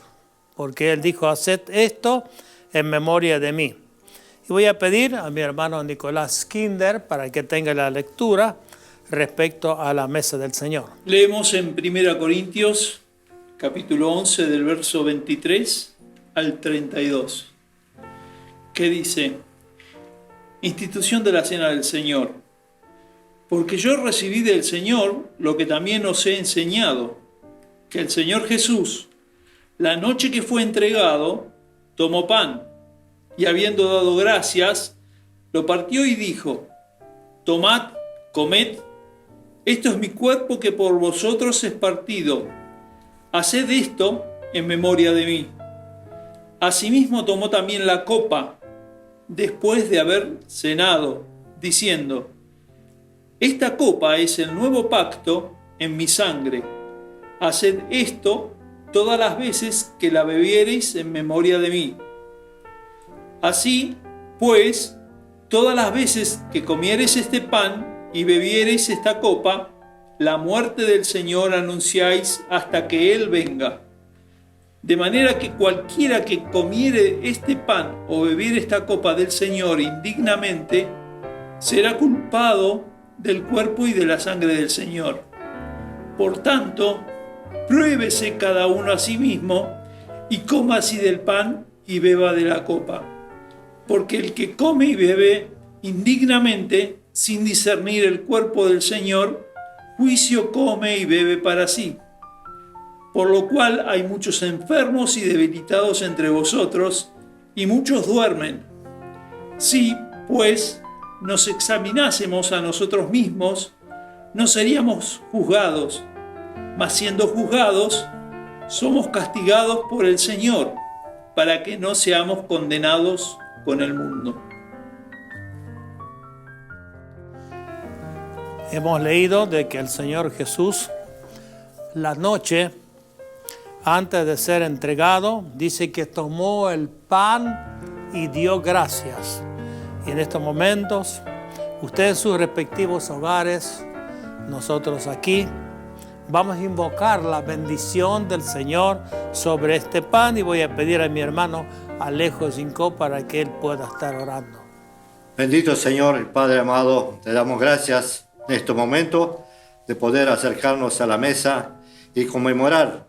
porque Él dijo: haced esto en memoria de mí. Y voy a pedir a mi hermano Nicolás Kinder para que tenga la lectura respecto a la mesa del Señor. Leemos en 1 Corintios capítulo 11 del verso 23 al 32, que dice: Institución de la Cena del Señor. Porque yo recibí del Señor lo que también os he enseñado, que el Señor Jesús, la noche que fue entregado, tomó pan, y habiendo dado gracias, lo partió y dijo: tomad, comed, esto es mi cuerpo que por vosotros es partido. Haced esto en memoria de mí. Asimismo tomó también la copa, después de haber cenado, diciendo: esta copa es el nuevo pacto en mi sangre. Haced esto todas las veces que la bebiereis en memoria de mí. Así, pues, todas las veces que comiereis este pan y bebiereis esta copa, la muerte del Señor anunciáis hasta que Él venga. De manera que cualquiera que comiere este pan o bebiere esta copa del Señor indignamente, será culpado del cuerpo y de la sangre del Señor. Por tanto, pruébese cada uno a sí mismo y coma así del pan y beba de la copa. Porque el que come y bebe indignamente, sin discernir el cuerpo del Señor, juicio come y bebe para sí. Por lo cual hay muchos enfermos y debilitados entre vosotros, y muchos duermen. Si, pues, nos examinásemos a nosotros mismos, no seríamos juzgados, mas siendo juzgados, somos castigados por el Señor, para que no seamos condenados con el mundo. Hemos leído de que el Señor Jesús, la noche antes de ser entregado, dice que tomó el pan y dio gracias. Y en estos momentos, ustedes en sus respectivos hogares, nosotros aquí, vamos a invocar la bendición del Señor sobre este pan y voy a pedir a mi hermano Alejo Gincó para que él pueda estar orando. Bendito Señor, el Padre amado, te damos gracias en este momento de poder acercarnos a la mesa y conmemorar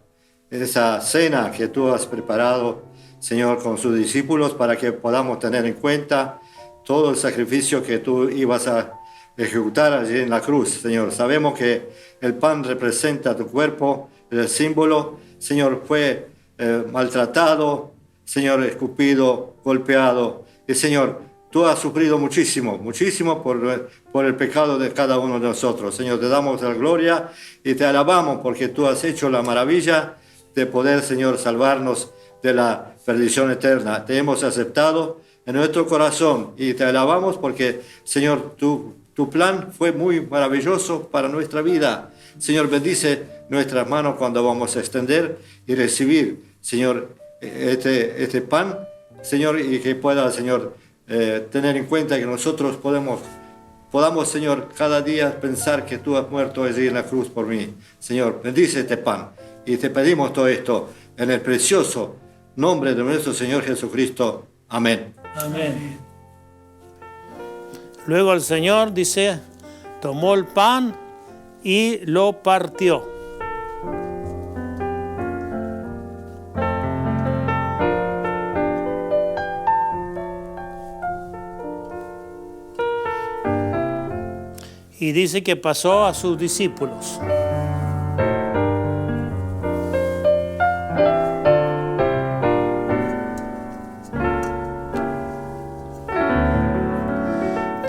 esa cena que tú has preparado, Señor, con sus discípulos para que podamos tener en cuenta todo el sacrificio que tú ibas a ejecutar allí en la cruz, Señor. Sabemos que el pan representa tu cuerpo, el símbolo, Señor, fue maltratado, Señor, escupido, golpeado. Y Señor, tú has sufrido muchísimo, muchísimo por el pecado de cada uno de nosotros. Señor, te damos la gloria y te alabamos porque tú has hecho la maravilla de poder, Señor, salvarnos de la perdición eterna. Te hemos aceptado en nuestro corazón y te alabamos porque, Señor, tu plan fue muy maravilloso para nuestra vida. Señor, bendice nuestras manos cuando vamos a extender y recibir, Señor, este pan, Señor, y que pueda, Señor, tener en cuenta que nosotros podamos, Señor, cada día pensar que tú has muerto allí en la cruz por mí. Señor, bendice este pan y te pedimos todo esto en el precioso nombre de nuestro Señor Jesucristo. Amén. Amén. Luego el Señor dice, tomó el pan y lo partió. Y dice que pasó a sus discípulos.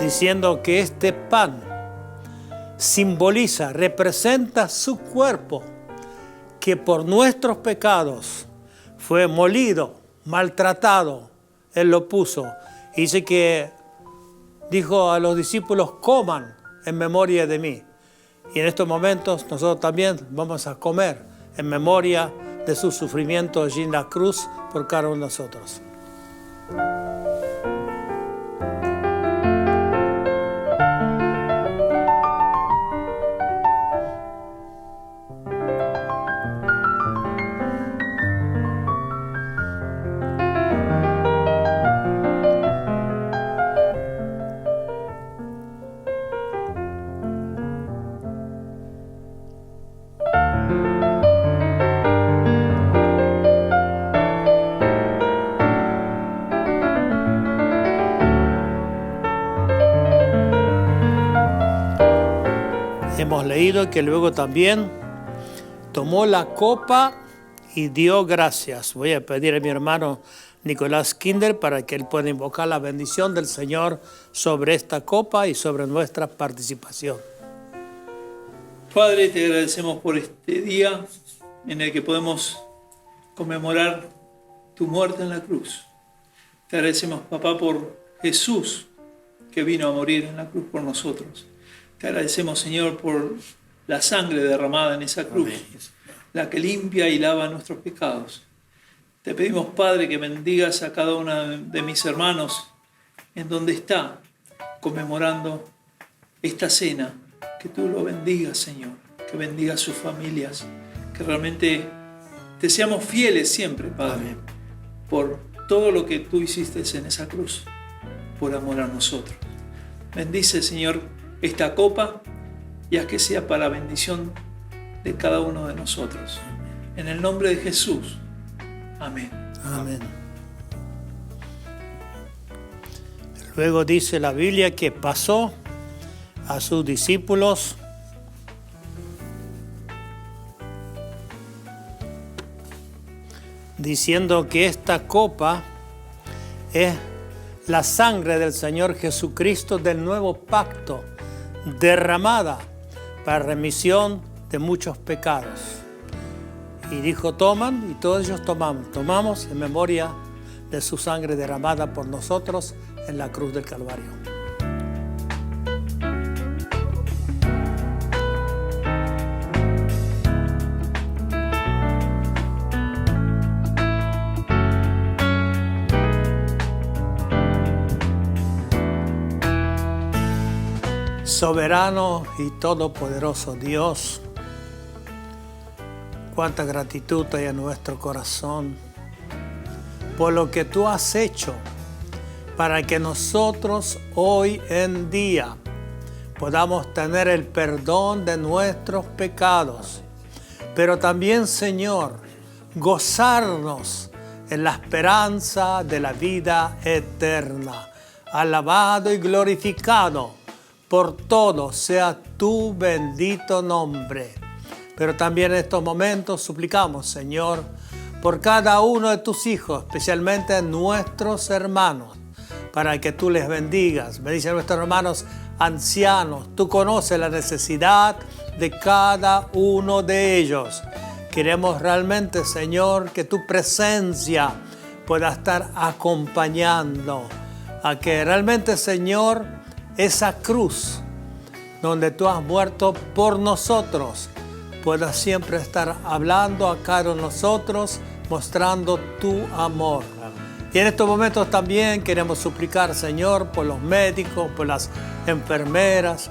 Diciendo que este pan simboliza, representa su cuerpo, que por nuestros pecados fue molido, maltratado, Él lo puso. Y dice que dijo a los discípulos, coman en memoria de mí. Y en estos momentos nosotros también vamos a comer en memoria de su sufrimiento allí en la cruz por cada uno de nosotros. leído que luego también tomó la copa y dio gracias. Voy a pedir a mi hermano Nicolás Kinder para que él pueda invocar la bendición del Señor sobre esta copa y sobre nuestra participación. Padre, te agradecemos por este día en el que podemos conmemorar tu muerte en la cruz. Te agradecemos, papá, por Jesús que vino a morir en la cruz por nosotros. Te agradecemos, Señor, por la sangre derramada en esa cruz, la que limpia y lava nuestros pecados. Te pedimos, Padre, que bendigas a cada uno de mis hermanos en donde está conmemorando esta cena. Que tú lo bendigas, Señor, que bendiga a sus familias, que realmente te seamos fieles siempre, Padre, por todo lo que tú hiciste en esa cruz, por amor a nosotros. Bendice, Señor, esta copa y haz que sea para la bendición de cada uno de nosotros. En el nombre de Jesús. Amén. Amén. Luego dice la Biblia que pasó a sus discípulos diciendo que esta copa es la sangre del Señor Jesucristo del nuevo pacto, derramada para remisión de muchos pecados. Y dijo, toman, y todos ellos tomamos en memoria de su sangre derramada por nosotros en la cruz del Calvario. Soberano y todopoderoso Dios, cuánta gratitud hay en nuestro corazón por lo que tú has hecho para que nosotros hoy en día podamos tener el perdón de nuestros pecados, pero también, Señor, gozarnos en la esperanza de la vida eterna. Alabado y glorificado por todo sea tu bendito nombre. Pero también en estos momentos suplicamos, Señor, por cada uno de tus hijos, especialmente nuestros hermanos, para que tú les bendigas. Bendice a nuestros hermanos ancianos. Tú conoces la necesidad de cada uno de ellos. Queremos realmente, Señor, que tu presencia pueda estar acompañando a que realmente, Señor, esa cruz donde tú has muerto por nosotros pueda siempre estar hablando a cada uno de nosotros, mostrando tu amor. Y en estos momentos también queremos suplicar, Señor, por los médicos, por las enfermeras,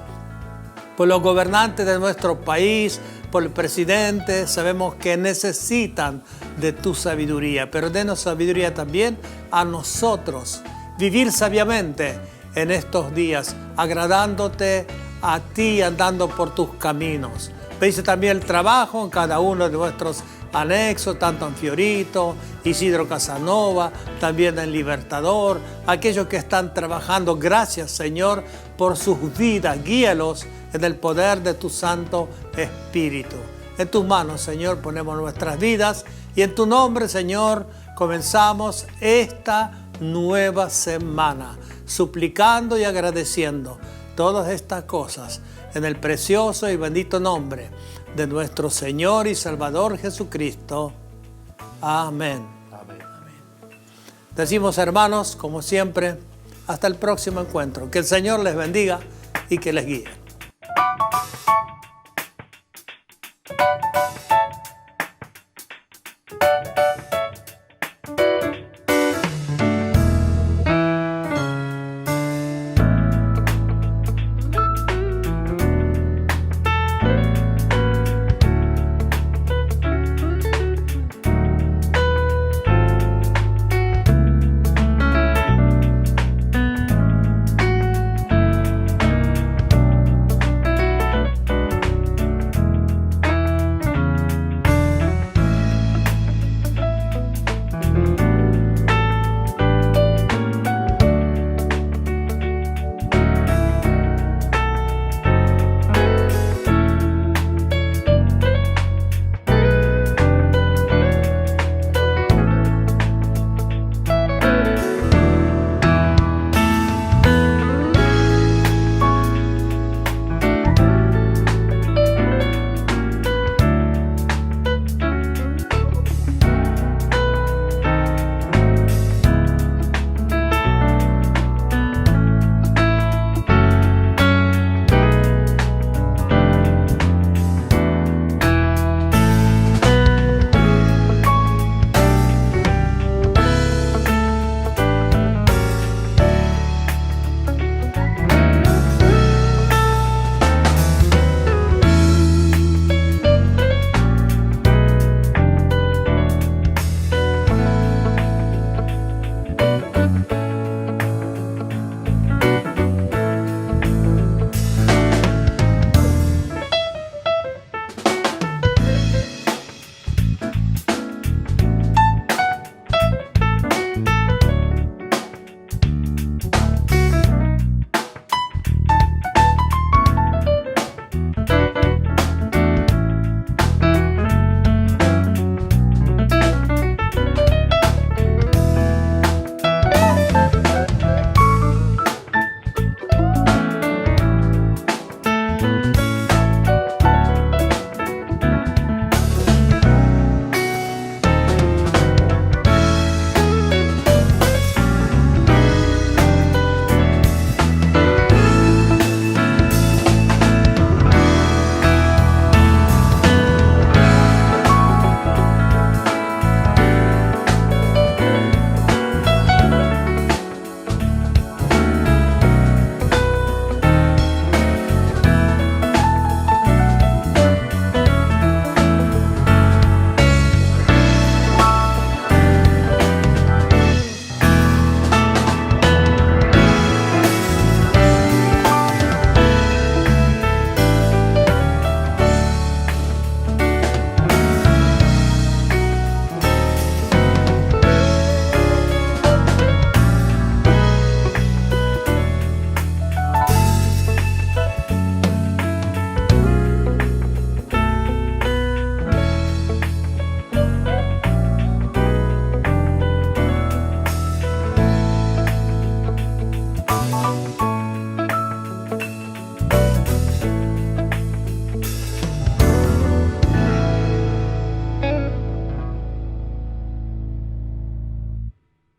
por los gobernantes de nuestro país, por el presidente. Sabemos que necesitan de tu sabiduría, pero denos sabiduría también a nosotros. Vivir sabiamente en estos días, agradándote a ti, andando por tus caminos. Bendice también el trabajo en cada uno de nuestros anexos, tanto en Fiorito, Isidro Casanova, también en Libertador, aquellos que están trabajando. Gracias, Señor, por sus vidas. Guíalos en el poder de tu Santo Espíritu. En tus manos, Señor, ponemos nuestras vidas y en tu nombre, Señor, comenzamos esta nueva semana, suplicando y agradeciendo todas estas cosas en el precioso y bendito nombre de nuestro Señor y Salvador Jesucristo. Amén. Amén. Decimos, hermanos, como siempre, hasta el próximo encuentro. Que el Señor les bendiga y que les guíe.